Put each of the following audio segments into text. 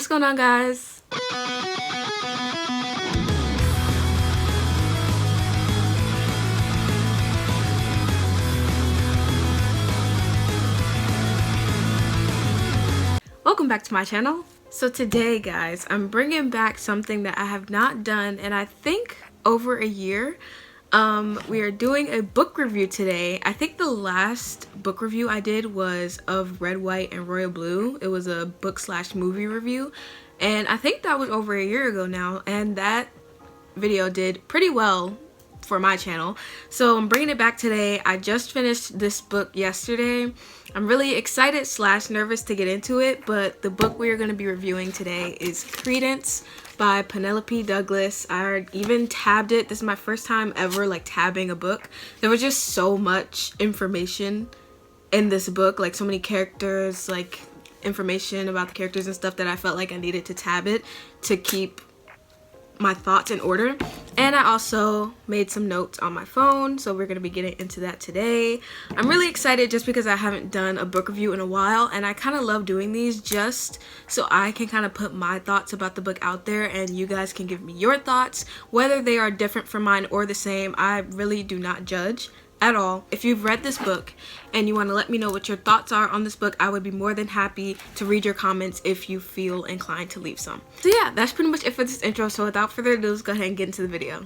What's going on, guys? Welcome back to my channel. So today, guys, I'm bringing back something that I have not done in I think over a year. We are doing a book review today. I think the last book review I did was of Red, White, and Royal Blue. It was a book/movie review, and I think that was over a year ago now, and that video did pretty well for my channel. So I'm bringing it back today. I just finished this book yesterday. I'm really excited / nervous to get into it, but the book we are going to be reviewing today is Credence by Penelope Douglas. I even tabbed it. This is my first time ever like tabbing a book. There was just so much information in this book, like so many characters, like information about the characters and stuff, that I felt like I needed to tab it to keep my thoughts in order. And I also made some notes on my phone, so we're going to be getting into that today. I'm really excited just because I haven't done a book review in a while, and I kind of love doing these just so I can kind of put my thoughts about the book out there and you guys can give me your thoughts, whether they are different from mine or the same. I really do not judge at all. If you've read this book and you want to let me know what your thoughts are on this book, I would be more than happy to read your comments if you feel inclined to leave some. So yeah, that's pretty much it for this intro. So without further ado, let's go ahead and get into the video.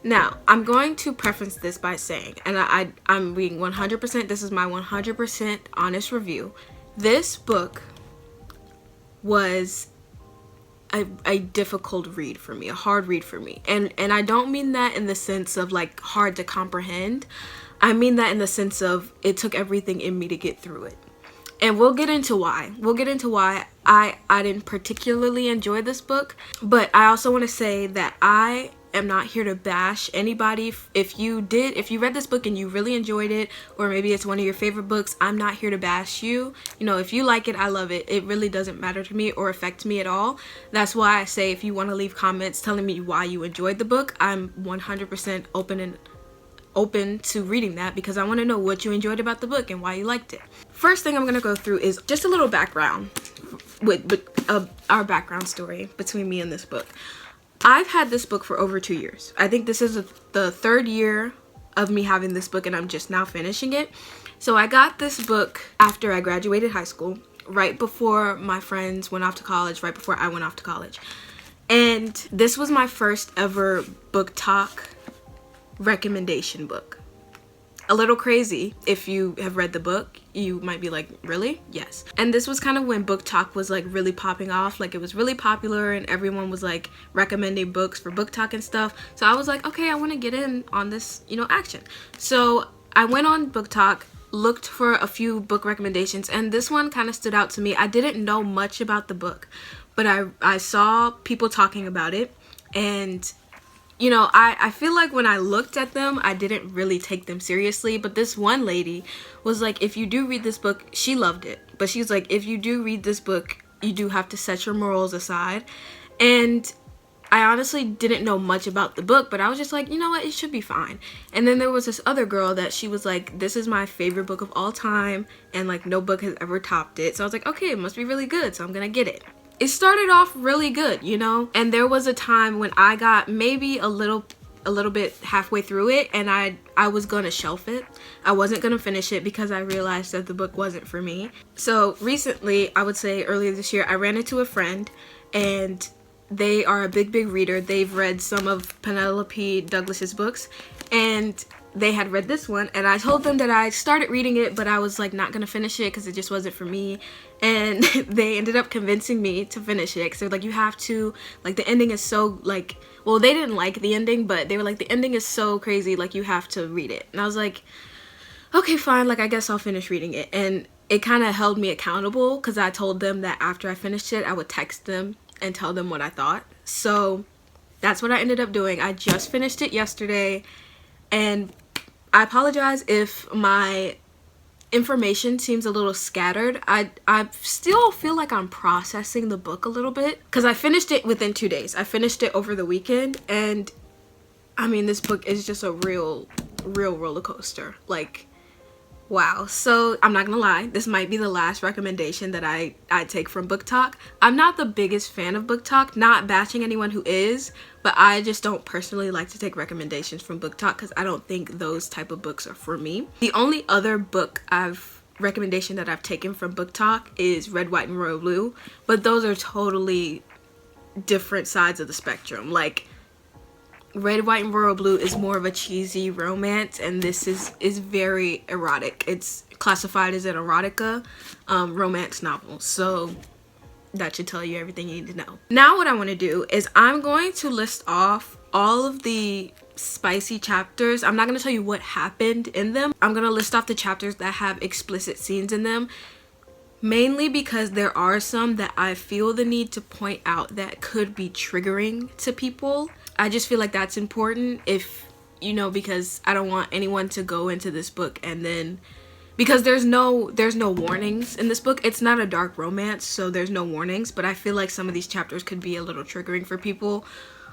Now, I'm going to preface this by saying, and I'm being 100%, this is my 100% honest review. This book was a difficult read for me, a hard read for me. And I don't mean that in the sense of like hard to comprehend. I mean that in the sense of it took everything in me to get through it. And we'll get into why. We'll get into why I didn't particularly enjoy this book. But I also want to say that I am not here to bash anybody. If you read this book and you really enjoyed it, or maybe it's one of your favorite books, I'm not here to bash you. You know, if you like it, I love it. It really doesn't matter to me or affect me at all. That's why I say if you want to leave comments telling me why you enjoyed the book, I'm 100% open to reading that, because I want to know what you enjoyed about the book and why you liked it. First thing I'm going to go through is just a little background with our background story between me and this book. I've had this book for over 2 years. I think this is the third year of me having this book, and I'm just now finishing it. So I got this book after I graduated high school, right before my friends went off to college, right before I went off to college. And this was my first ever BookTok recommendation book. A little crazy. If you have read the book, you might be like, really? Yes. And this was kind of when BookTok was like really popping off. Like it was really popular and everyone was like recommending books for BookTok and stuff. So I was like, okay, I want to get in on this, you know, action. So I went on BookTok, looked for a few book recommendations, and this one kind of stood out to me. I didn't know much about the book, but I saw people talking about it, and you know, I feel like when I looked at them, I didn't really take them seriously. But this one lady was like, if you do read this book, she loved it. But she's like, if you do read this book, you do have to set your morals aside. And I honestly didn't know much about the book, but I was just like, you know what, it should be fine. And then there was this other girl that she was like, this is my favorite book of all time, and like no book has ever topped it. So I was like, okay, it must be really good, so I'm gonna get it. It started off really good, you know, and there was a time when I got maybe a little bit halfway through it, and I was gonna shelf it. I wasn't gonna finish it because I realized that the book wasn't for me. So recently, I would say earlier this year, I ran into a friend, and they are a big reader. They've read some of Penelope Douglas's books, and they had read this one, and I told them that I started reading it, but I was like not gonna finish it because it just wasn't for me. And they ended up convincing me to finish it, because they're like, you have to, like the ending is so like, well, they didn't like the ending, but they were like, the ending is so crazy, like you have to read it. And I was like, okay, fine, like I guess I'll finish reading it. And it kind of held me accountable, because I told them that after I finished it, I would text them and tell them what I thought. So that's what I ended up doing. I just finished it yesterday, and I apologize if my information seems a little scattered. I still feel like I'm processing the book a little bit, because I finished it within 2 days. I finished it over the weekend, and I mean, this book is just a real roller coaster. Like, Wow, so I'm not gonna lie, this might be the last recommendation that I take from BookTok. I'm not the biggest fan of BookTok, not bashing anyone who is, but I just don't personally like to take recommendations from BookTok because I don't think those type of books are for me. The only other book recommendation that I've taken from BookTok is Red, White, and Royal Blue, but those are totally different sides of the spectrum. Like, Red, White, and Royal Blue is more of a cheesy romance, and this is very erotic. It's classified as an erotica romance novel, so that should tell you everything you need to know. Now what I want to do is I'm going to list off all of the spicy chapters. I'm not going to tell you what happened in them. I'm going to list off the chapters that have explicit scenes in them, mainly because there are some that I feel the need to point out that could be triggering to people. I just feel like that's important, if you know, because I don't want anyone to go into this book and then, because there's no warnings in this book. It's not a dark romance, so there's no warnings, but I feel like some of these chapters could be a little triggering for people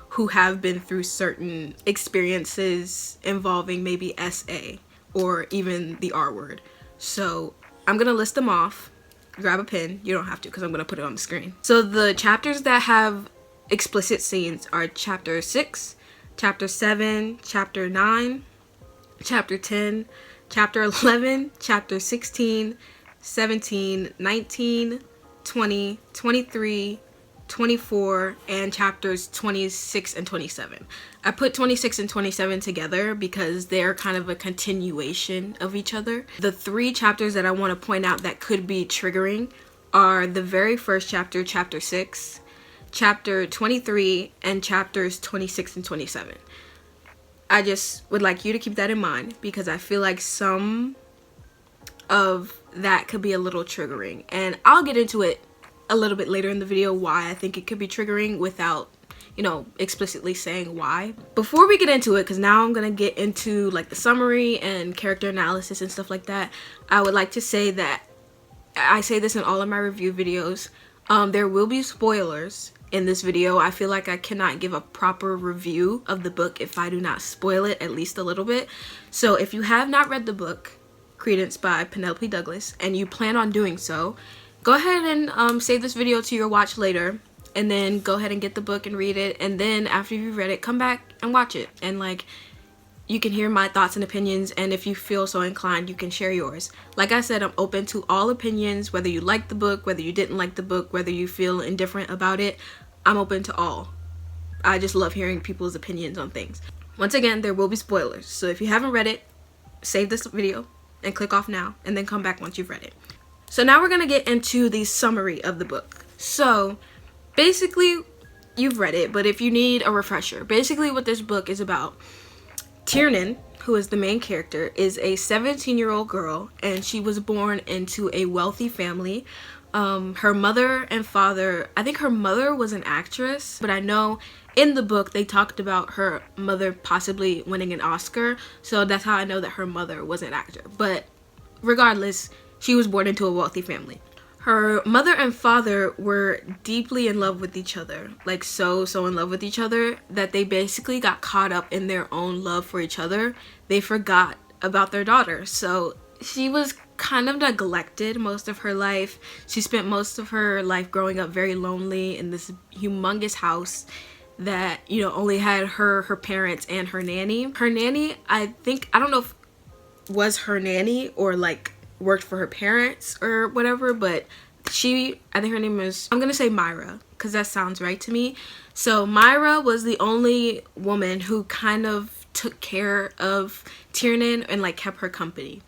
who have been through certain experiences involving maybe SA or even the R word. So I'm gonna list them off. Grab a pen. You don't have to because I'm gonna put it on the screen. So the chapters that have explicit scenes are chapter 6, chapter 7, chapter 9, chapter 10, chapter 11, chapter 16, 17, 19, 20, 23, 24, and chapters 26 and 27. I put 26 and 27 together because they're kind of a continuation of each other. The 3 chapters that I want to point out that could be triggering are the very first chapter, chapter 6, chapter 23, and chapters 26 and 27. I just would like you to keep that in mind because I feel like some of that could be a little triggering, and I'll get into it a little bit later in the video why I think it could be triggering without, you know, explicitly saying why. Before we get into it, because now I'm gonna get into like the summary and character analysis and stuff like that, I would like to say that I say this in all of my review videos, there will be spoilers in this video. I feel like I cannot give a proper review of the book if I do not spoil it at least a little bit. So if you have not read the book Credence by Penelope Douglas and you plan on doing so, go ahead and save this video to your watch later, and then go ahead and get the book and read it, and then after you've read it, come back and watch it, and like you can hear my thoughts and opinions, and if you feel so inclined, you can share yours. Like I said, I'm open to all opinions, whether you like the book, whether you didn't like the book, whether you feel indifferent about it. I'm open to all. I just love hearing people's opinions on things. Once again, there will be spoilers, so if you haven't read it, save this video and click off now, and then come back once you've read it. So now we're gonna get into the summary of the book. So basically, you've read it, but if you need a refresher, basically what this book is about, Tiernan, who is the main character, is a 17-year-old girl, and she was born into a wealthy family. Her mother and father, I think her mother was an actress, but I know in the book they talked about her mother possibly winning an Oscar, so that's how I know that her mother was an actor. But regardless, she was born into a wealthy family. Her mother and father were deeply in love with each other, like so in love with each other that they basically got caught up in their own love for each other. They forgot about their daughter. So she was kind of neglected most of her life. She spent most of her life growing up very lonely in this humongous house that, you know, only had her parents and her nanny. Her nanny, I don't know if was her nanny or like worked for her parents or whatever, but I think her name is, I'm gonna say Myra because that sounds right to me. So Myra was the only woman who kind of took care of Tiernan and like kept her company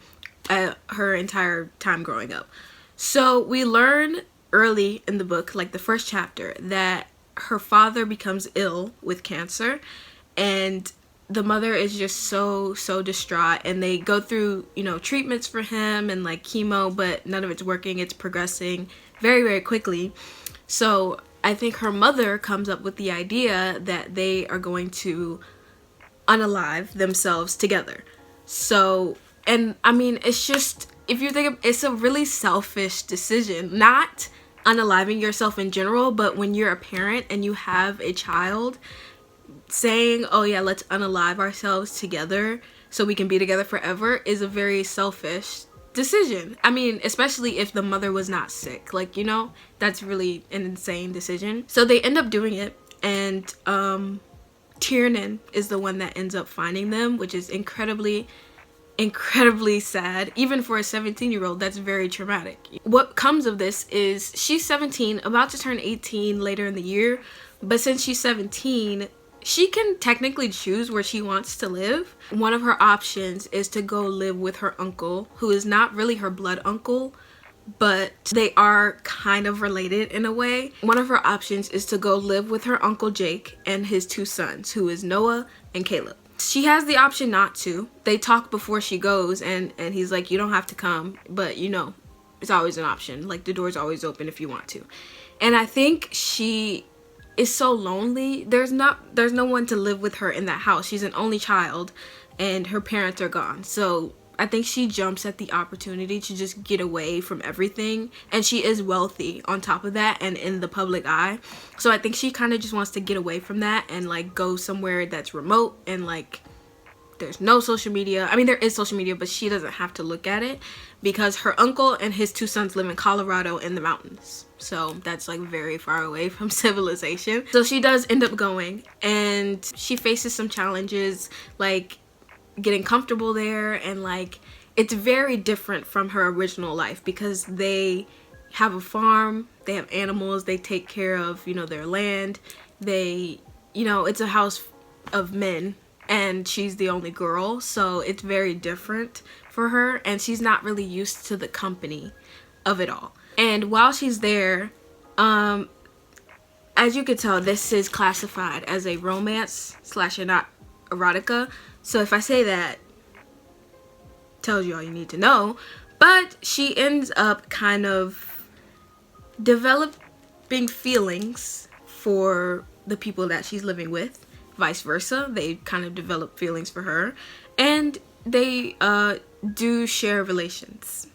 her entire time growing up. So we learn early in the book, like the first chapter, that her father becomes ill with cancer, and the mother is just so distraught, and they go through, you know, treatments for him and like chemo, but none of it's working. It's progressing very quickly. So I think her mother comes up with the idea that they are going to unalive themselves together. So, and I mean, it's just, if you think it's a really selfish decision, not unaliving yourself in general, but when you're a parent and you have a child, saying, oh yeah, let's unalive ourselves together so we can be together forever is a very selfish decision. I mean, especially if the mother was not sick. Like, you know, that's really an insane decision. So they end up doing it, and Tiernan is the one that ends up finding them, which is incredibly sad. Even for a 17-year-old, that's very traumatic. What comes of this is she's 17, about to turn 18 later in the year, but since she's 17, she can technically choose where she wants to live. One of her options is to go live with her uncle, who is not really her blood uncle, but they are kind of related in a way. One of her options is to go live with her uncle Jake and his 2 sons, who is Noah and Caleb. She has the option not to. They talk before she goes, and he's like, you don't have to come, but you know, it's always an option. Like, the door's always open if you want to. And I think she is so lonely. There's no one to live with her in that house. She's an only child, and her parents are gone. So I think she jumps at the opportunity to just get away from everything. And she is wealthy on top of that and in the public eye. So I think she kind of just wants to get away from that and like go somewhere that's remote and like there's no social media. I mean, there is social media, but she doesn't have to look at it because her uncle and his 2 sons live in Colorado in the mountains. So that's like very far away from civilization. So she does end up going, and she faces some challenges like getting comfortable there, and like it's very different from her original life because they have a farm, they have animals, they take care of, you know, their land. They, you know, it's a house of men and she's the only girl, so it's very different for her, and she's not really used to the company of it all. And while she's there, as you can tell, this is classified as a romance / erotica. So if I say that, tells you all you need to know. But she ends up kind of developing feelings for the people that she's living with. Vice versa, they kind of develop feelings for her. And they do share relations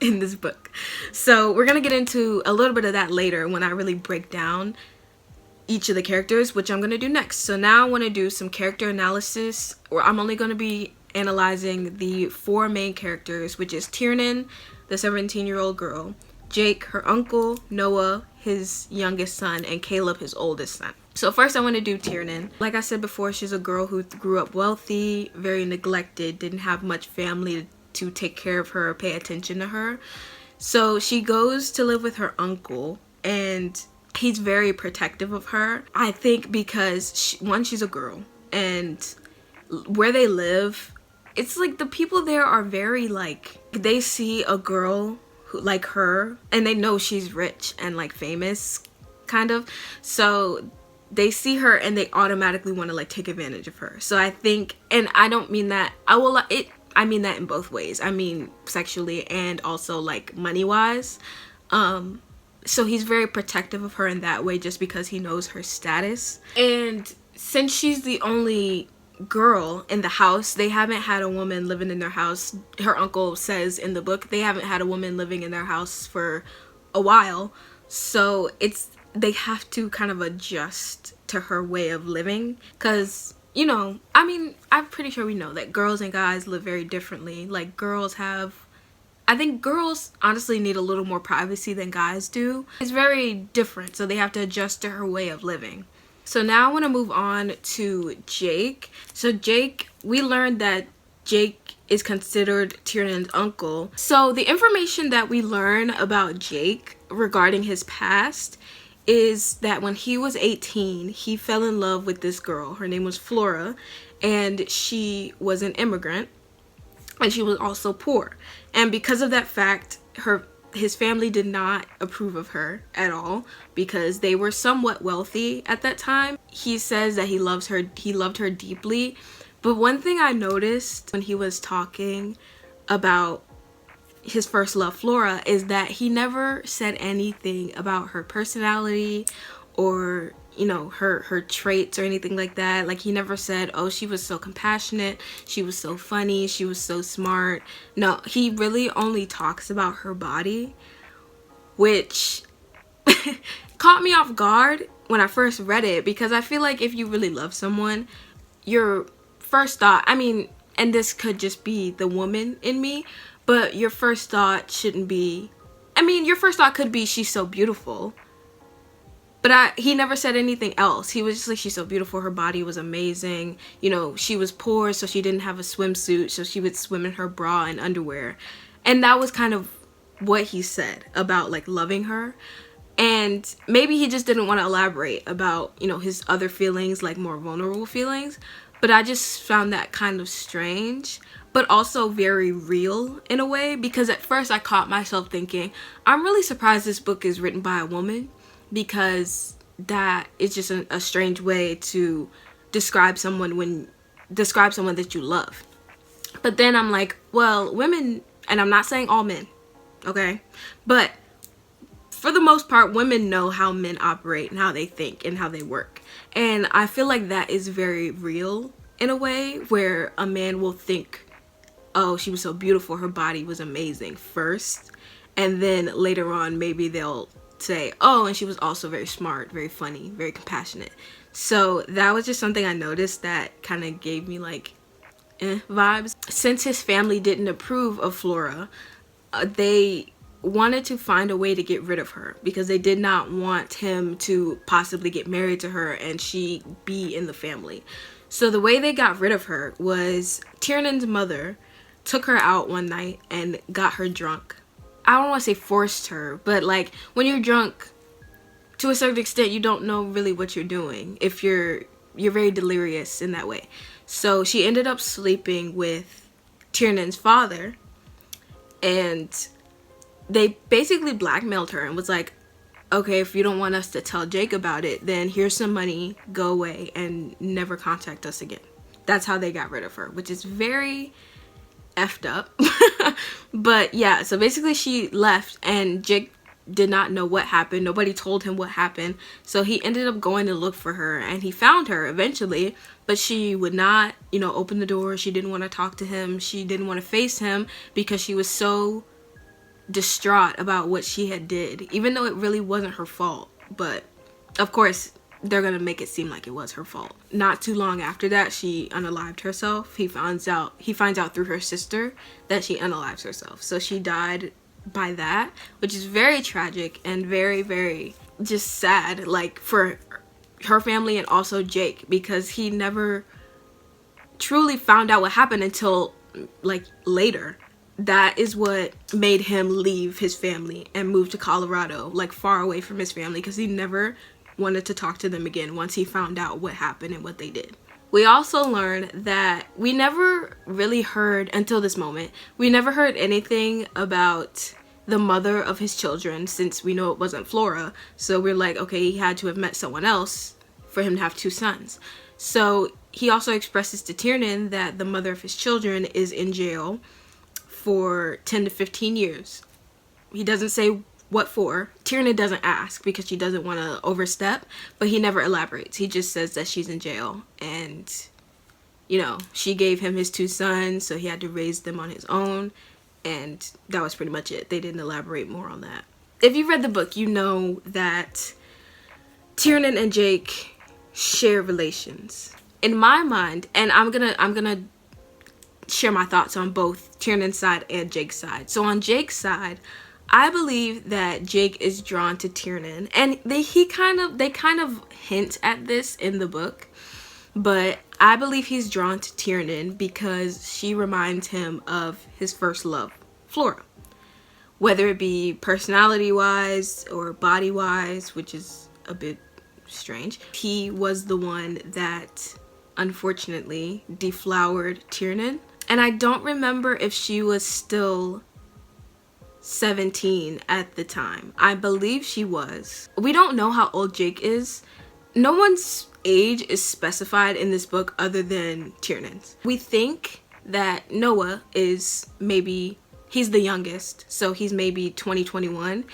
in this book. So we're going to get into a little bit of that later when I really break down each of the characters, which I'm going to do next. So now I want to do some character analysis, or I'm only going to be analyzing the 4 main characters, which is Tiernan, the 17-year-old girl, Jake, her uncle, Noah, his youngest son, and Caleb, his oldest son. So first I want to do Tiernan. Like I said before, she's a girl who grew up wealthy, very neglected, didn't have much family to take care of her or pay attention to her. So she goes to live with her uncle, and he's very protective of her. I think because she's a girl, and where they live, it's like the people there are very like, they see a girl who, like her, and they know she's rich and like famous kind of, so they see her and they automatically want to like take advantage of her. So I think, and I don't mean that, I mean that in both ways. I mean sexually and also like money wise. So he's very protective of her in that way just because he knows her status. And since she's the only girl in the house, they haven't had a woman living in their house. Her uncle says in the book they haven't had a woman living in their house for a while. So they have to kind of adjust to her way of living because, you know, I mean, I'm pretty sure we know that girls and guys live very differently. Like I think girls honestly need a little more privacy than guys do. It's very different, so they have to adjust to her way of living. So now I want to move on to Jake. So Jake, we learned that Jake is considered Tiernan's uncle. So the information that we learn about Jake regarding his past is that when he was 18, he fell in love with this girl. Her name was Flora, and she was an immigrant, and she was also poor. And because of that fact, his family did not approve of her at all because they were somewhat wealthy at that time. He says that he loved her deeply. But one thing I noticed when he was talking about his first love, Flora, is that he never said anything about her personality or, you know, her traits or anything like that. Like, he never said, oh, she was so compassionate, she was so funny, she was so smart. No, he really only talks about her body, which caught me off guard when I first read it, because I feel like if you really love someone, your first thought, I mean, and this could just be the woman in me, but your first thought shouldn't be, I mean, your first thought could be she's so beautiful, but he never said anything else. He was just like, she's so beautiful, her body was amazing, you know, she was poor, so she didn't have a swimsuit, so she would swim in her bra and underwear. And that was kind of what he said about like loving her. And maybe he just didn't want to elaborate about, you know, his other feelings, like more vulnerable feelings. But I just found that kind of strange, but also very real in a way, because at first I caught myself thinking, I'm really surprised this book is written by a woman, because that is just a strange way to describe someone that you love. But then I'm like, well, women, and I'm not saying all men, okay, but for the most part, women know how men operate and how they think and how they work. And I feel like that is very real in a way, where a man will think, oh, she was so beautiful, her body was amazing first. And then later on, maybe they'll say, oh, and she was also very smart, very funny, very compassionate. So that was just something I noticed that kind of gave me like vibes. Since his family didn't approve of Flora, they wanted to find a way to get rid of her, because they did not want him to possibly get married to her and she be in the family. So the way they got rid of her was Tiernan's mother took her out one night and got her drunk. I don't want to say forced her, but like when you're drunk, to a certain extent, you don't know really what you're doing if you're very delirious in that way. So she ended up sleeping with Tiernan's father, and they basically blackmailed her and was like, okay, if you don't want us to tell Jake about it, then here's some money, go away and never contact us again. That's how they got rid of her, which is very effed up. But yeah, so basically she left and Jake did not know what happened. Nobody told him what happened. So he ended up going to look for her, and he found her eventually, but she would not, you know, open the door. She didn't want to talk to him. She didn't want to face him because she was so distraught about what she had did, even though it really wasn't her fault. But of course they're gonna make it seem like it was her fault. Not too long after that, she unalived herself. He finds out through her sister that she unalives herself. So she died by that, which is very tragic and very, very just sad, like for her family and also Jake, because he never truly found out what happened until like later. That is what made him leave his family and move to Colorado, like far away from his family, because he never wanted to talk to them again once he found out what happened and what they did. We also learned that we never really heard, until this moment, we never heard anything about the mother of his children, since we know it wasn't Flora. So we're like, okay, he had to have met someone else for him to have two sons. So he also expresses to Tiernan that the mother of his children is in jail for 10 to 15 years. He doesn't say what for. Tiernan doesn't ask because she doesn't want to overstep, but he never elaborates. He just says that she's in jail, and you know, she gave him his two sons, so he had to raise them on his own, and that was pretty much it. They didn't elaborate more on that. If you've read the book, you know that Tiernan and Jake share relations. In my mind, and I'm gonna share my thoughts on both Tiernan's side and Jake's side. So on Jake's side, I believe that Jake is drawn to Tiernan, and they kind of hint at this in the book, but I believe he's drawn to Tiernan because she reminds him of his first love, Flora. Whether it be personality-wise or body-wise, which is a bit strange. He was the one that unfortunately deflowered Tiernan. And I don't remember if she was still 17 at the time. I believe she was. We don't know how old Jake is. No one's age is specified in this book other than Tiernan's. We think that Noah is maybe, he's the youngest, so he's maybe 21,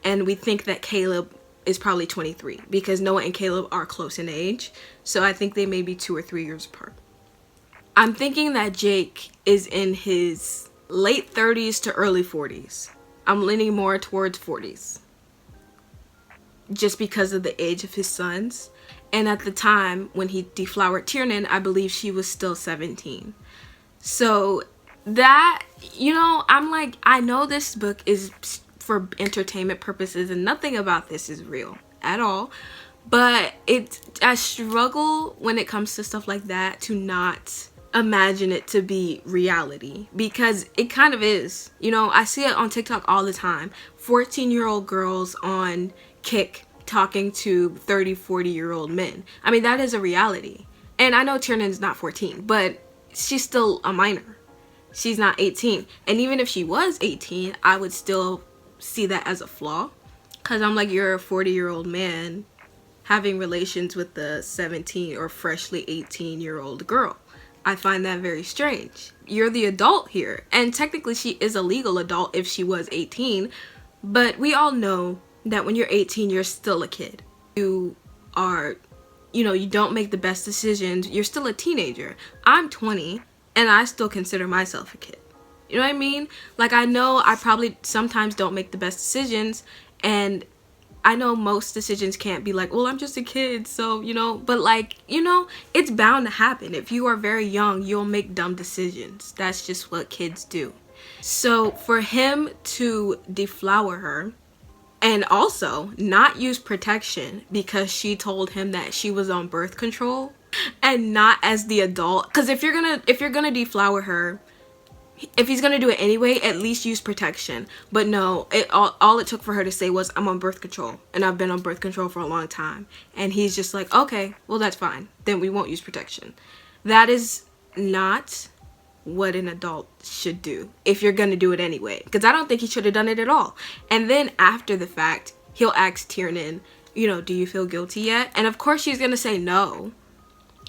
and we think that Caleb is probably 23 because Noah and Caleb are close in age, so I think they may be 2 or 3 years apart. I'm thinking that Jake is in his late 30s to early 40s. I'm leaning more towards 40s just because of the age of his sons. And at the time when he deflowered Tiernan, I believe she was still 17. So that, you know, I'm like, I know this book is for entertainment purposes and nothing about this is real at all, but I struggle when it comes to stuff like that to not imagine it to be reality, because it kind of is. You know, I see it on TikTok all the time. 14-year-old girls on Kick talking to 30-40-year-old men. I mean, that is a reality. And I know Tiernan's not 14, but she's still a minor. She's not 18. And even if she was 18, I would still see that as a flaw, because I'm like, you're a 40-year-old man having relations with the 17 or freshly 18-year-old girl. I find that very strange. You're the adult here, and technically she is a legal adult if she was 18, but we all know that when you're 18, you're still a kid. You are, you know, you don't make the best decisions. You're still a teenager. I'm 20, and I still consider myself a kid. You know what I mean? Like, I know I probably sometimes don't make the best decisions, and I know most decisions can't be like, well, I'm just a kid, so, you know, but like, you know, it's bound to happen. If you are very young, you'll make dumb decisions. That's just what kids do. So for him to deflower her and also not use protection because she told him that she was on birth control, and not as the adult, because if you're gonna deflower her, if he's gonna do it anyway, at least use protection. But no, all it took for her to say was, I'm on birth control, and I've been on birth control for a long time. And he's just like, okay, well, that's fine, then we won't use protection. That is not what an adult should do if you're gonna do it anyway, because I don't think he should have done it at all. And then after the fact, he'll ask Tiernan, you know, do you feel guilty yet? And of course she's gonna say no,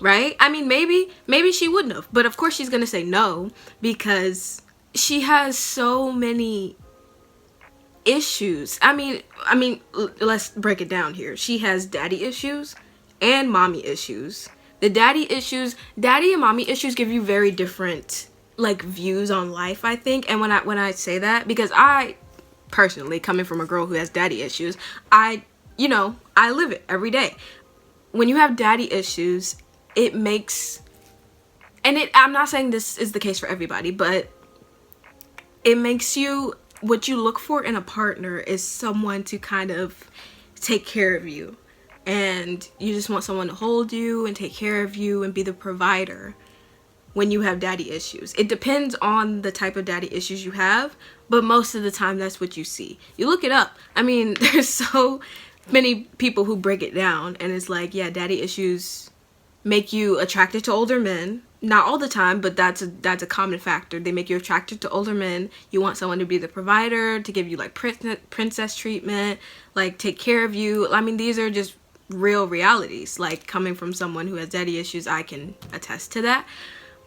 right? I mean, maybe she wouldn't have, but of course she's gonna say no, because she has so many issues. I mean, let's break it down here. She has daddy issues and mommy issues. The daddy and mommy issues give you very different like views on life, I think. And when I say that, because I personally, coming from a girl who has daddy issues, I live it every day. When you have daddy issues, it makes, and I'm not saying this is the case for everybody, but it makes you, what you look for in a partner is someone to kind of take care of you. And you just want someone to hold you and take care of you and be the provider when you have daddy issues. It depends on the type of daddy issues you have, but most of the time that's what you see. You look it up. I mean, there's so many people who break it down, and it's like, yeah, daddy issues make you attracted to older men. Not all the time, but that's a common factor. They make you attracted to older men. You want someone to be the provider, to give you like princess treatment, like take care of you. I mean, these are just real realities. Like, coming from someone who has daddy issues, I can attest to that.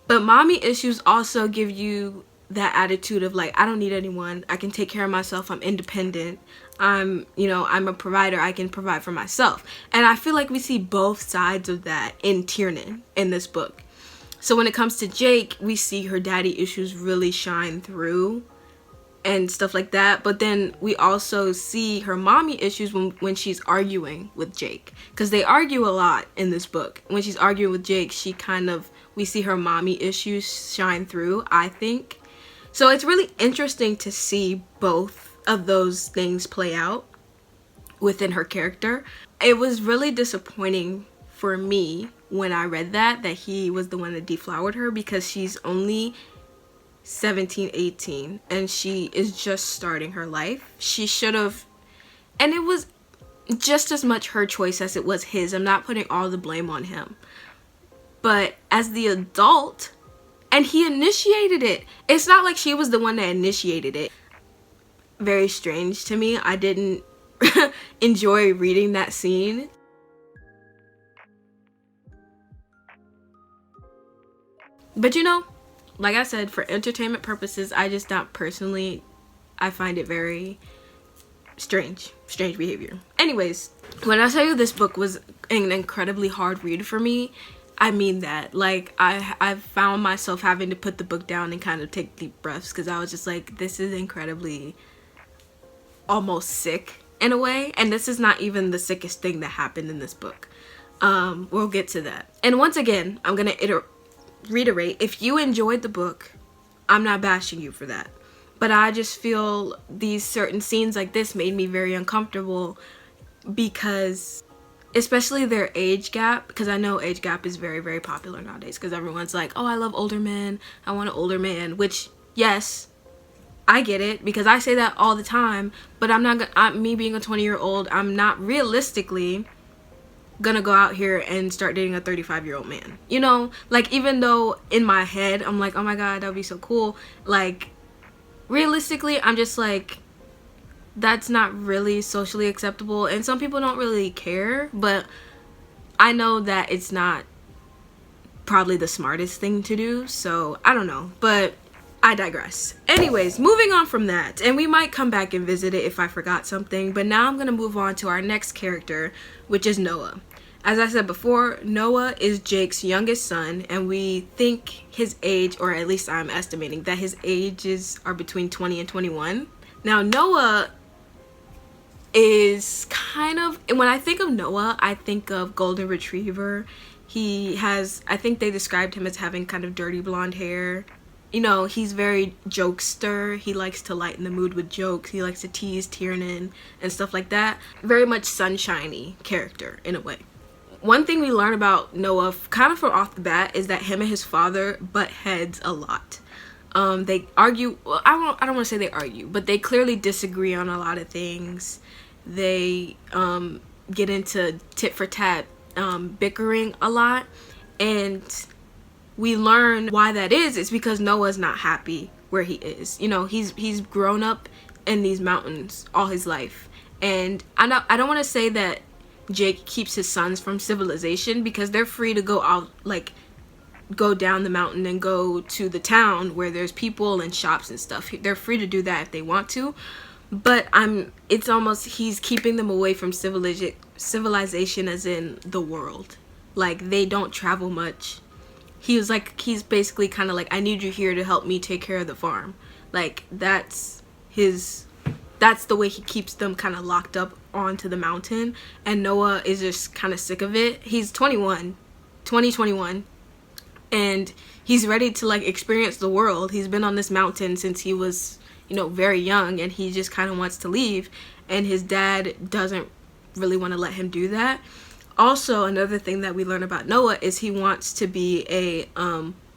But mommy issues also give you that attitude of like, I don't need anyone. I can take care of myself. I'm independent. I'm a provider. I can provide for myself. And I feel like we see both sides of that in Tiernan in this book. So when it comes to Jake, we see her daddy issues really shine through and stuff like that. But then we also see her mommy issues when she's arguing with Jake, because they argue a lot in this book. When she's arguing with Jake, we see her mommy issues shine through, I think. So it's really interesting to see both of those things play out within her character. It was really disappointing for me when I read that he was the one that deflowered her, because she's only 17, 18, and she is just starting her life. She should have, and it was just as much her choice as it was his. I'm not putting all the blame on him. But as the adult, and he initiated it. It's not like she was the one that initiated it. Very strange to me. I didn't enjoy reading that scene. But like I said, for entertainment purposes, I just not personally, I find it very strange behavior. Anyways, when I tell you this book was an incredibly hard read for me, I mean that. Like, I found myself having to put the book down and kind of take deep breaths, because I was just like, this is incredibly almost sick in a way. And this is not even the sickest thing that happened in this book. We'll get to that. And once again, I'm gonna reiterate, if you enjoyed the book, I'm not bashing you for that. But I just feel these certain scenes like this made me very uncomfortable because, especially their age gap, because I know age gap is very, very popular nowadays because everyone's like, oh, I love older men, I want an older man, which, yes, I get it because I say that all the time, but me being a 20-year-old, I'm not realistically gonna go out here and start dating a 35-year-old man. You know, like, even though in my head I'm like, oh my god, that would be so cool, like, realistically I'm just like, that's not really socially acceptable, and some people don't really care, but I know that it's not probably the smartest thing to do, so I don't know, but I digress. Anyways, moving on from that, and we might come back and visit it if I forgot something, but now I'm gonna move on to our next character, which is Noah. As I said before, Noah is Jake's youngest son, and we think his age, or at least I'm estimating that his ages are between 20 and 21. Now, Noah is kind of, when I think of Noah, I think of golden retriever. He has, I think they described him as having kind of dirty blonde hair. You know, he's very jokester. He likes to lighten the mood with jokes. He likes to tease Tiernan and stuff like that. Very much sunshiny character in a way. One thing we learn about Noah kind of from off the bat is that him and his father butt heads a lot. They argue, well, I don't want to say they argue, but they clearly disagree on a lot of things. They get into tit for tat bickering a lot, and we learn why that is. It's because Noah's not happy where he is. You know, he's grown up in these mountains all his life, and I don't want to say that Jake keeps his sons from civilization, because they're free to go out, like go down the mountain and go to the town where there's people and shops and stuff. They're free to do that if they want to, but it's almost he's keeping them away from civilization as in the world. Like, they don't travel much. He's basically kind of like, I need you here to help me take care of the farm. Like, that's the way he keeps them kind of locked up onto the mountain. And Noah is just kind of sick of it. He's 21, and he's ready to like experience the world. He's been on this mountain since he was, you know, very young, and he just kind of wants to leave, and his dad doesn't really want to let him do that. Also, another thing that we learn about Noah is he wants to be a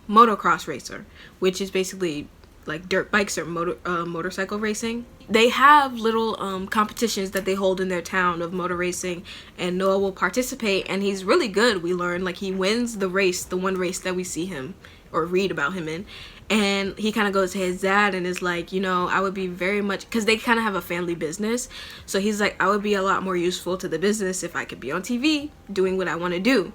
motocross racer, which is basically like dirt bikes or motorcycle racing. They have little competitions that they hold in their town of motor racing, and Noah will participate, and he's really good. We learn, like, he wins the race, the one race that we see him or read about him in, and he kind of goes to his dad and is like, you know, I would be very much, because they kind of have a family business, so he's like, I would be a lot more useful to the business if I could be on TV doing what I want to do.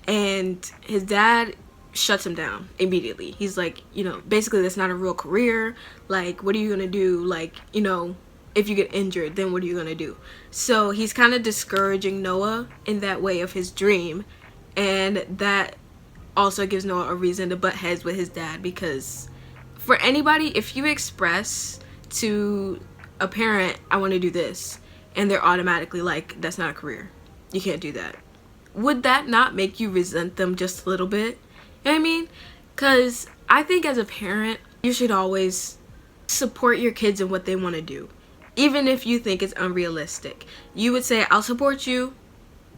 And his dad shuts him down immediately. He's like, you know, basically that's not a real career. Like, what are you gonna do? Like, you know, if you get injured, then what are you gonna do? So he's kind of discouraging Noah in that way of his dream, and that also gives Noah a reason to butt heads with his dad, because for anybody, if you express to a parent, I want to do this, and they're automatically like, that's not a career, you can't do that, would that not make you resent them just a little bit? You know what I mean? Because I think as a parent, you should always support your kids in what they want to do, even if you think it's unrealistic. You would say, I'll support you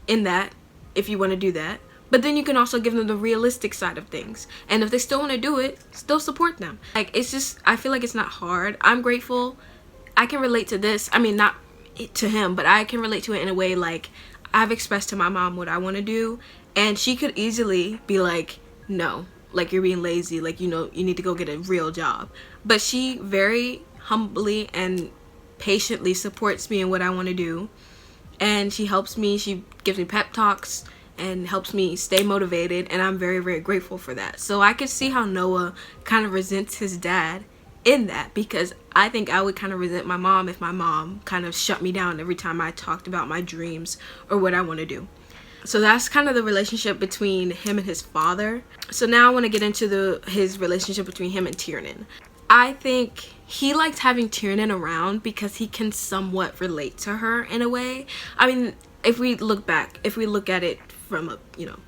in that if you want to do that, but then you can also give them the realistic side of things, and if they still want to do it, still support them. Like, it's just, I feel like it's not hard. I'm grateful. I can relate to this. I mean, not to him, but I can relate to it in a way, like, I've expressed to my mom what I want to do, and she could easily be like, no, like, you're being lazy, like, you know, you need to go get a real job. But she very humbly and patiently supports me in what I want to do, and she helps me, she gives me pep talks and helps me stay motivated, and I'm very, very grateful for that. So I could see how Noah kind of resents his dad in that, because I think I would kind of resent my mom if my mom kind of shut me down every time I talked about my dreams or what I want to do. So that's kind of the relationship between him and his father. So now I want to get into his relationship between him and Tiernan. I think he likes having Tiernan around because he can somewhat relate to her in a way. I mean, if we look at it from a, you know,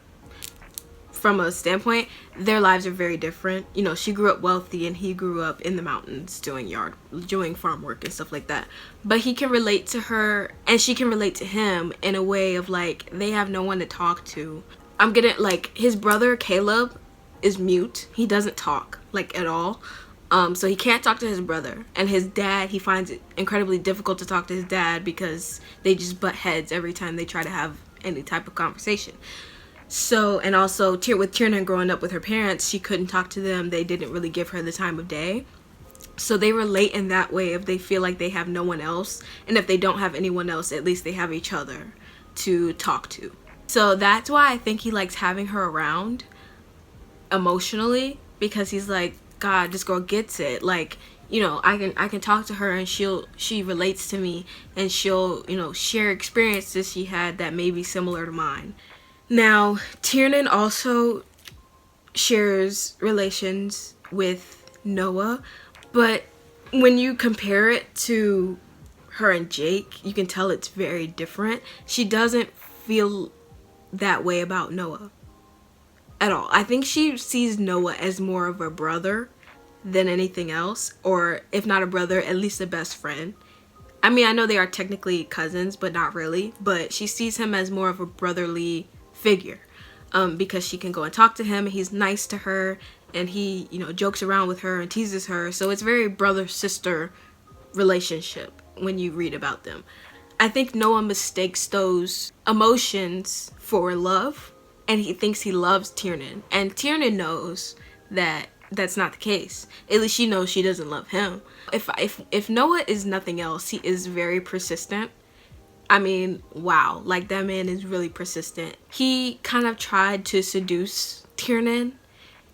from a standpoint, their lives are very different. You know, she grew up wealthy and he grew up in the mountains doing farm work and stuff like that. But he can relate to her and she can relate to him in a way of like, they have no one to talk to. I'm gonna, like, his brother Caleb is mute. He doesn't talk, like, at all. So he can't talk to his brother. And his dad, he finds it incredibly difficult to talk to his dad because they just butt heads every time they try to have any type of conversation. So, and also with Tiernan growing up with her parents, she couldn't talk to them. They didn't really give her the time of day. So they relate in that way if they feel like they have no one else. And if they don't have anyone else, at least they have each other to talk to. So that's why I think he likes having her around emotionally, because he's like, God, this girl gets it. Like, you know, I can talk to her and she relates to me and she'll, you know, share experiences she had that may be similar to mine. Now, Tiernan also shares relations with Noah, but when you compare it to her and Jake, you can tell it's very different. She doesn't feel that way about Noah at all. I think she sees Noah as more of a brother than anything else, or if not a brother, at least a best friend. I mean, I know they are technically cousins, but not really, but she sees him as more of a brotherly figure, because she can go and talk to him, he's nice to her, and he, you know, jokes around with her and teases her. So it's very brother-sister relationship when you read about them. I think Noah mistakes those emotions for love, and he thinks he loves Tiernan, and Tiernan knows that that's not the case. At least she knows she doesn't love him. If Noah is nothing else, he is very persistent. I mean, wow, like, that man is really persistent. He kind of tried to seduce Tiernan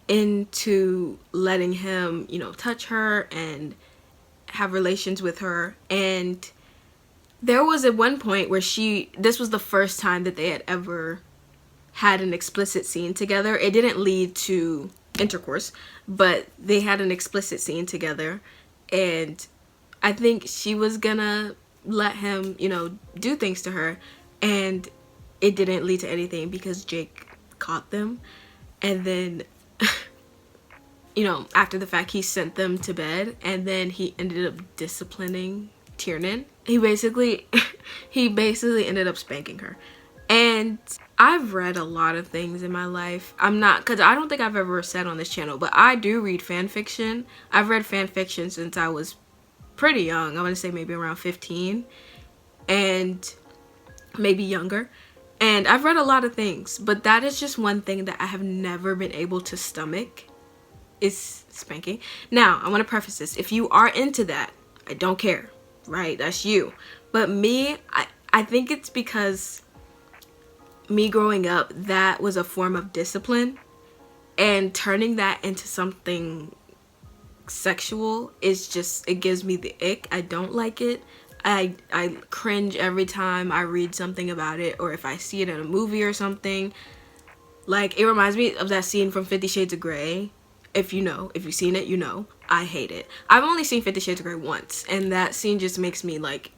into letting him, you know, touch her and have relations with her. And there was at one point where this was the first time that they had ever had an explicit scene together. It didn't lead to intercourse, but they had an explicit scene together. And I think she was gonna let him, you know, do things to her, and it didn't lead to anything because Jake caught them. And then you know, after the fact, he sent them to bed, and then he ended up disciplining Tiernan. He basically ended up spanking her. And I've read a lot of things in my life. Because I don't think I've ever said on this channel, but I do read fan fiction. I've read fan fiction since I was pretty young. I want to say maybe around 15 and maybe younger. And I've read a lot of things, but that is just one thing that I have never been able to stomach, is spanking. Now, I want to preface this. If you are into that, I don't care, right? That's you. But me, I think it's because me growing up, that was a form of discipline, and turning that into something sexual is just, it gives me the ick. I don't like it. I cringe every time I read something about it, or if I see it in a movie or something. Like, it reminds me of that scene from 50 Shades of Grey. If you've seen it, you know. I hate it. I've only seen 50 Shades of Grey once, and that scene just makes me, like,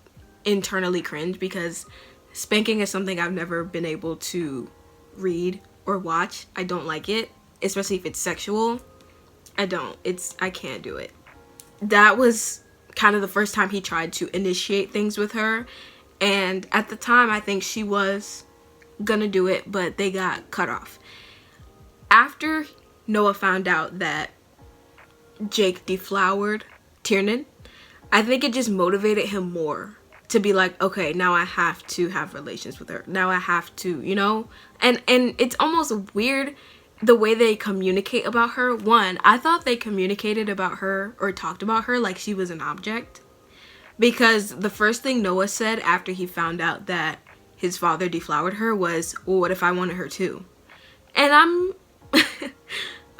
internally cringe, because spanking is something I've never been able to read or watch. I don't like it, especially if it's sexual. I can't do it. That was kind of the first time he tried to initiate things with her, and at the time I think she was gonna do it, but they got cut off. After Noah found out that Jake deflowered Tiernan, I think it just motivated him more to be like, okay, now I have to have relations with her. Now I have to, you know? And it's almost weird the way they communicate about her. One, I thought they communicated about her or talked about her like she was an object. Because the first thing Noah said after he found out that his father deflowered her was, well, what if I wanted her too? And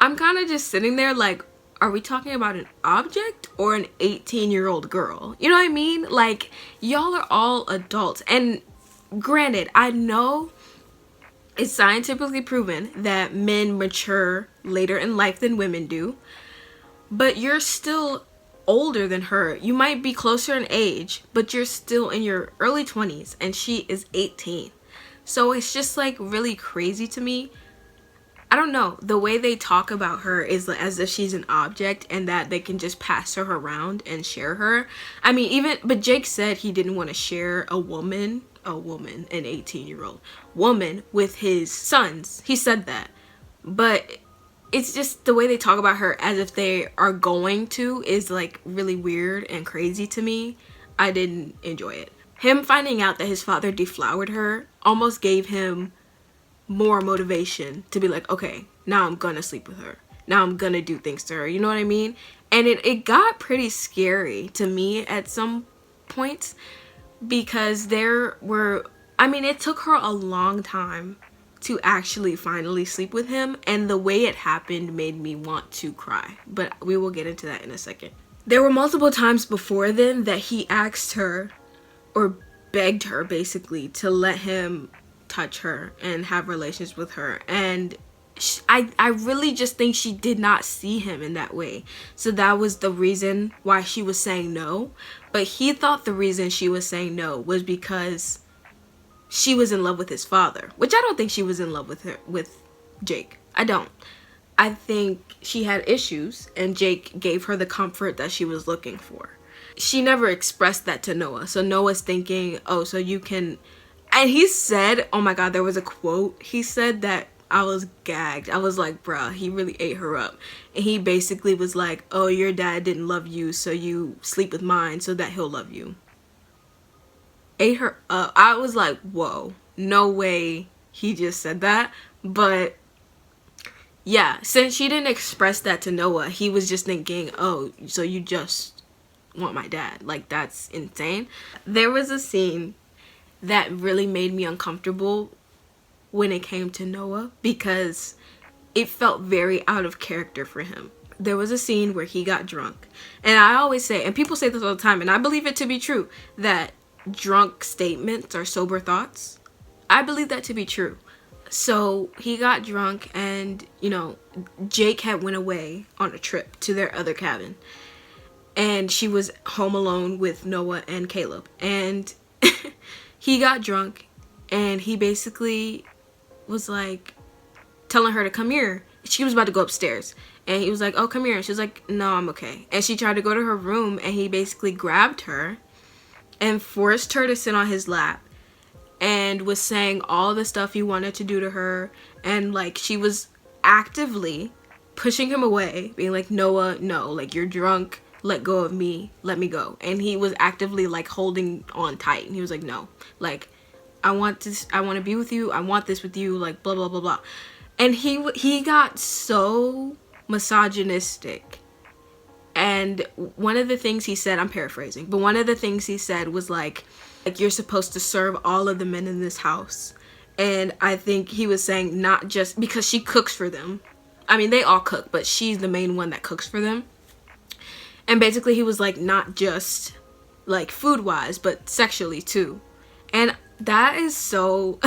I'm kind of just sitting there like, are we talking about an object or an 18-year-old girl? You know what I mean? Like, y'all are all adults. And granted, I know it's scientifically proven that men mature later in life than women do, but you're still older than her. You might be closer in age, but you're still in your early 20s, and she is 18. So it's just, like, really crazy to me I don't know, the way they talk about her is as if she's an object and that they can just pass her around and share her. I mean, but Jake said he didn't want to share a woman, an 18-year-old woman with his sons. He said that. But it's just the way they talk about her as if they are going to is like really weird and crazy to me. I didn't enjoy it. Him finding out that his father deflowered her almost gave him more motivation to be like, okay, now I'm gonna sleep with her. Now I'm gonna do things to her. You know what I mean? And it got pretty scary to me at some points because it took her a long time to actually finally sleep with him, and the way it happened made me want to cry. But we will get into that in a second. There were multiple times before then that he asked her, or begged her basically, to let him touch her and have relations with her, and I really just think she did not see him in that way. So that was the reason why she was saying no. But he thought the reason she was saying no was because she was in love with his father, which I don't think she was in love with Jake. I don't. I think she had issues and Jake gave her the comfort that she was looking for. She never expressed that to Noah. So Noah's thinking, oh, so you can... And he said, oh my God, there was a quote. He said that I was gagged. I was like, bruh, he really ate her up. And he basically was like, oh, your dad didn't love you, so you sleep with mine so that he'll love you. Ate her up. I was like, whoa, no way he just said that. But yeah, since she didn't express that to Noah, he was just thinking, oh, so you just want my dad. Like, that's insane. There was a scene that really made me uncomfortable when it came to Noah because it felt very out of character for him. There was a scene where he got drunk. And I always say, and people say this all the time, and I believe it to be true, that drunk statements are sober thoughts. I believe that to be true. So he got drunk and, Jake had went away on a trip to their other cabin. And she was home alone with Noah and Caleb. And he got drunk and he basically was like telling her to come here. She was about to go upstairs and he was like, oh, come here. And she was like, no, I'm okay. And she tried to go to her room and he basically grabbed her and forced her to sit on his lap and was saying all the stuff he wanted to do to her. And like, she was actively pushing him away, being like, Noah, no, like, you're drunk. Let go of me, let me go. And he was actively like holding on tight and he was like, no, like, I want to be with you, I want this with you, like, blah blah blah blah. And he got so misogynistic. And one of the things he said, I'm paraphrasing, but one of the things he said was like you're supposed to serve all of the men in this house. And I think he was saying not just because she cooks for them, I mean they all cook, but she's the main one that cooks for them. And basically he was like, not just like food wise, but sexually too. And that is so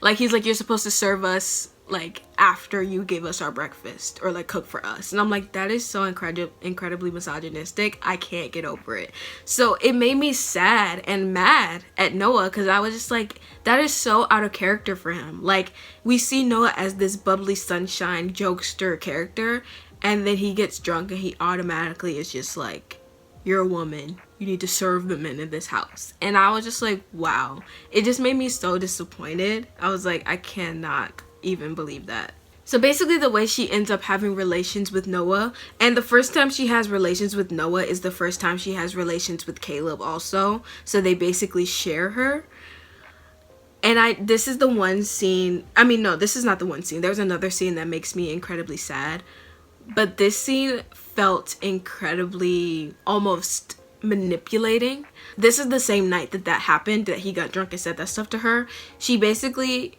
like, he's like, you're supposed to serve us like after you give us our breakfast or like cook for us. And I'm like, that is so incredibly misogynistic. I can't get over it. So it made me sad and mad at Noah because I was just like, that is so out of character for him. Like, we see Noah as this bubbly sunshine jokester character, and then he gets drunk and he automatically is just like, you're a woman, you need to serve the men in this house. And I was just like, wow. It just made me so disappointed. I was like, I cannot even believe that. So basically the way she ends up having relations with Noah, and the first time she has relations with Noah is the first time she has relations with Caleb also. So they basically share her. And this is the one scene, I mean, no, this is not the one scene. There's another scene that makes me incredibly sad. But this scene felt incredibly almost manipulating. This is the same night that happened, that he got drunk and said that stuff to her. She basically,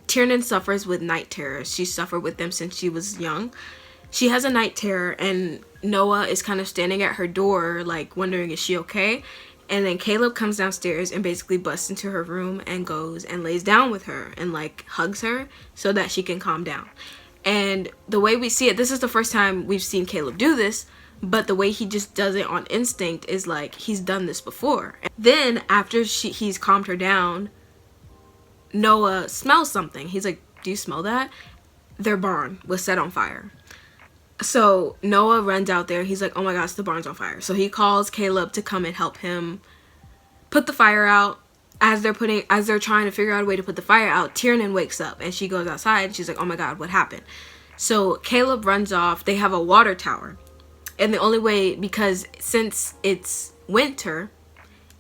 Tiernan suffers with night terrors. She suffered with them since she was young. She has a night terror and Noah is kind of standing at her door like wondering, is she okay? And then Caleb comes downstairs and basically busts into her room and goes and lays down with her and like hugs her so that she can calm down. And the way we see it, this is the first time we've seen Caleb do this, but the way he just does it on instinct is like he's done this before. And then after he's calmed her down, Noah smells something. He's like, do you smell that? their barn was set on fire. So Noah runs out there. He's like, oh my gosh, the barn's on fire. So he calls Caleb to come and help him put the fire out. As they're trying to figure out a way to put the fire out, Tiernan wakes up and she goes outside and she's like, oh my god, what happened? So Caleb runs off. They have a water tower. And the only way, because since it's winter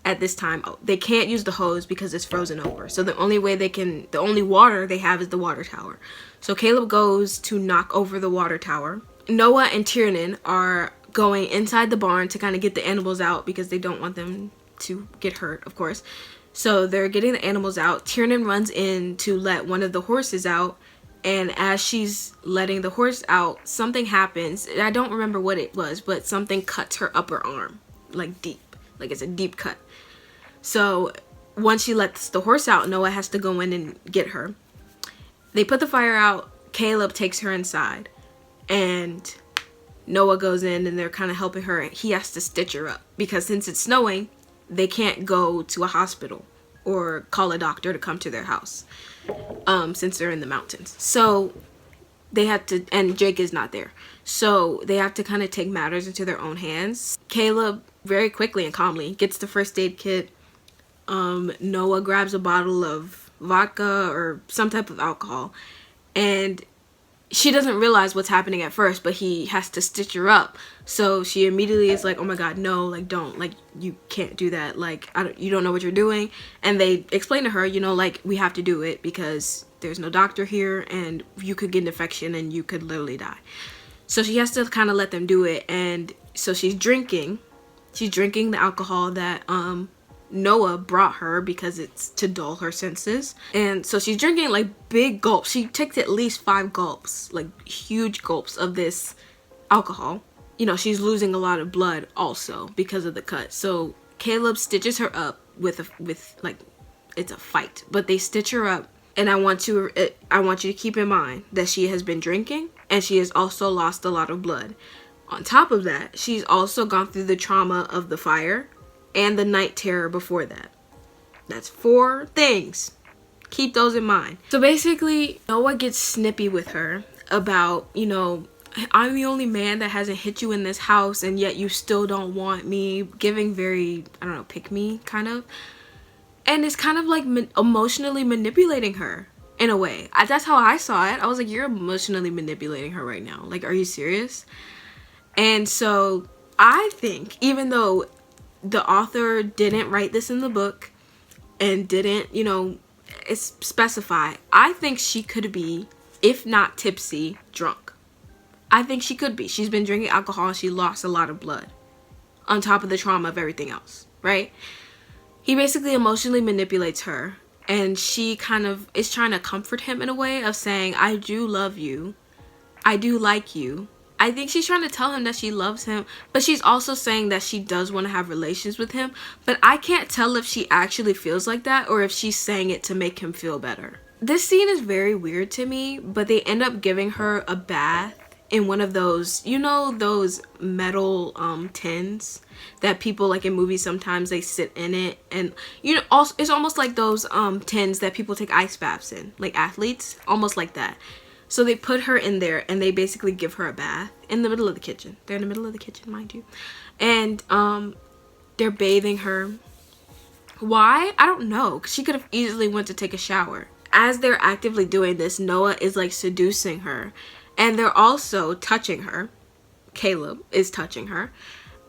at this time, they can't use the hose because it's frozen over. So the only water they have is the water tower. So Caleb goes to knock over the water tower. Noah and Tiernan are going inside the barn to kind of get the animals out because they don't want them to get hurt, of course. So they're getting the animals out. Tiernan runs in to let one of the horses out. And as she's letting the horse out, something happens. I don't remember what it was, but something cuts her upper arm, like deep. Like it's a deep cut. So once she lets the horse out, Noah has to go in and get her. They put the fire out. Caleb takes her inside. And Noah goes in and they're kind of helping her. He has to stitch her up because since it's snowing, they can't go to a hospital or call a doctor to come to their house since they're in the mountains. So they have to, and Jake is not there. So they have to kind of take matters into their own hands. Caleb very quickly and calmly gets the first aid kit. Noah grabs a bottle of vodka or some type of alcohol. And she doesn't realize what's happening at first, but he has to stitch her up. So she immediately is like, oh my god, no, like don't, like you can't do that, like you don't know what you're doing. And they explain to her, you know, like we have to do it because there's no doctor here and you could get an infection and you could literally die. So she has to kind of let them do it. And so she's drinking the alcohol that Noah brought her because it's to dull her senses. And so she's drinking like big gulps. She takes at least 5 gulps, like huge gulps of this alcohol. You know, she's losing a lot of blood also because of the cut. So Caleb stitches her up with like, it's a fight, but they stitch her up. And I want you to keep in mind that she has been drinking and she has also lost a lot of blood. On top of that, she's also gone through the trauma of the fire and the night terror before that. That's 4 things. Keep those in mind. So basically, Noah gets snippy with her about, you know, I'm the only man that hasn't hit you in this house and yet you still don't want me. Giving very, I don't know, pick me kind of. And it's kind of like emotionally manipulating her in a way. That's how I saw it. I was like, you're emotionally manipulating her right now. Like, are you serious? And so I think, even though the author didn't write this in the book and didn't, you know, specify, I think she could be, if not tipsy, drunk. I think she could be. She's been drinking alcohol and she lost a lot of blood on top of the trauma of everything else, right? He basically emotionally manipulates her and she kind of is trying to comfort him in a way of saying, I do love you. I do like you. I think she's trying to tell him that she loves him, but she's also saying that she does want to have relations with him. But I can't tell if she actually feels like that or if she's saying it to make him feel better. This scene is very weird to me, but they end up giving her a bath in one of those, you know, those metal tins that people like in movies sometimes they sit in it, and you know, also it's almost like those tins that people take ice baths in, like athletes, almost like that. So they put her in there and they basically give her a bath in the middle of the kitchen. They're in the middle of the kitchen, mind you. And they're bathing her. Why? I don't know. She could have easily went to take a shower. As they're actively doing this, Noah is like seducing her. And they're also touching her. Caleb is touching her.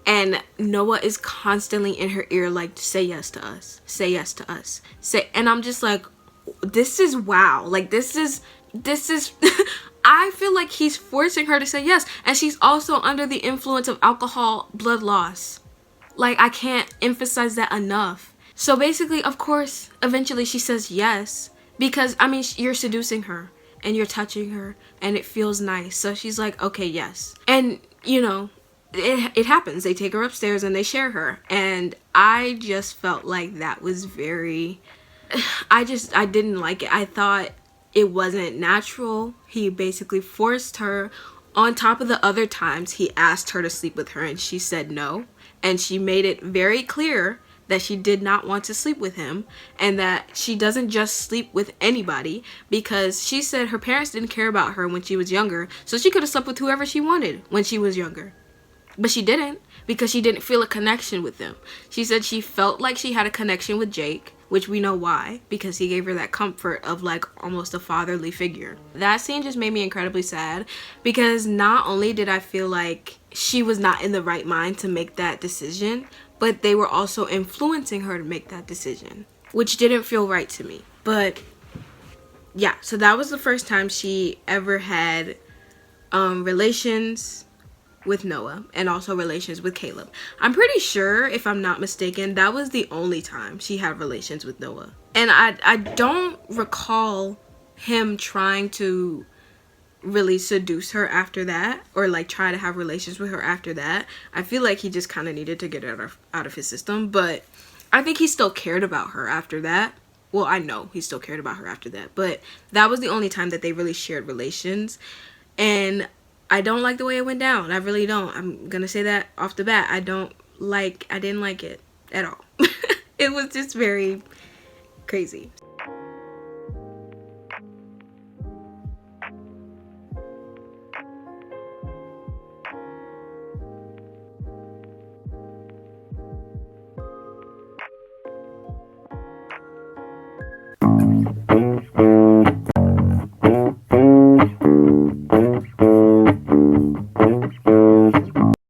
And Noah is constantly in her ear like, say yes to us. Say yes to us. And I'm just like, this is wow. Like this is I feel like he's forcing her to say yes. And she's also under the influence of alcohol, blood loss. Like, I can't emphasize that enough. So basically, of course, eventually she says yes. Because, I mean, you're seducing her. And you're touching her. And it feels nice. So she's like, okay, yes. And, you know, it happens. They take her upstairs and they share her. And I just felt like that was very... I didn't like it. I thought it wasn't natural. He basically forced her. On top of the other times he asked her to sleep with her and she said no. And she made it very clear that she did not want to sleep with him, and that she doesn't just sleep with anybody, because she said her parents didn't care about her when she was younger, so she could have slept with whoever she wanted when she was younger. But she didn't, because she didn't feel a connection with them. She said she felt like she had a connection with Jake, which we know why, because he gave her that comfort of like almost a fatherly figure. That scene just made me incredibly sad, because not only did I feel like she was not in the right mind to make that decision, but they were also influencing her to make that decision, which didn't feel right to me. But yeah, so that was the first time she ever had relations with Noah, and also relations with Caleb. I'm pretty sure, if I'm not mistaken, that was the only time she had relations with Noah. And I don't recall him trying to really seduce her after that, or like try to have relations with her after that. I feel like he just kind of needed to get it out of his system, but I think he still cared about her after that. Well, I know he still cared about her after that, but that was the only time that they really shared relations. And I don't like the way it went down. I really don't. I'm gonna say that off the bat. I didn't like it at all. It was just very crazy.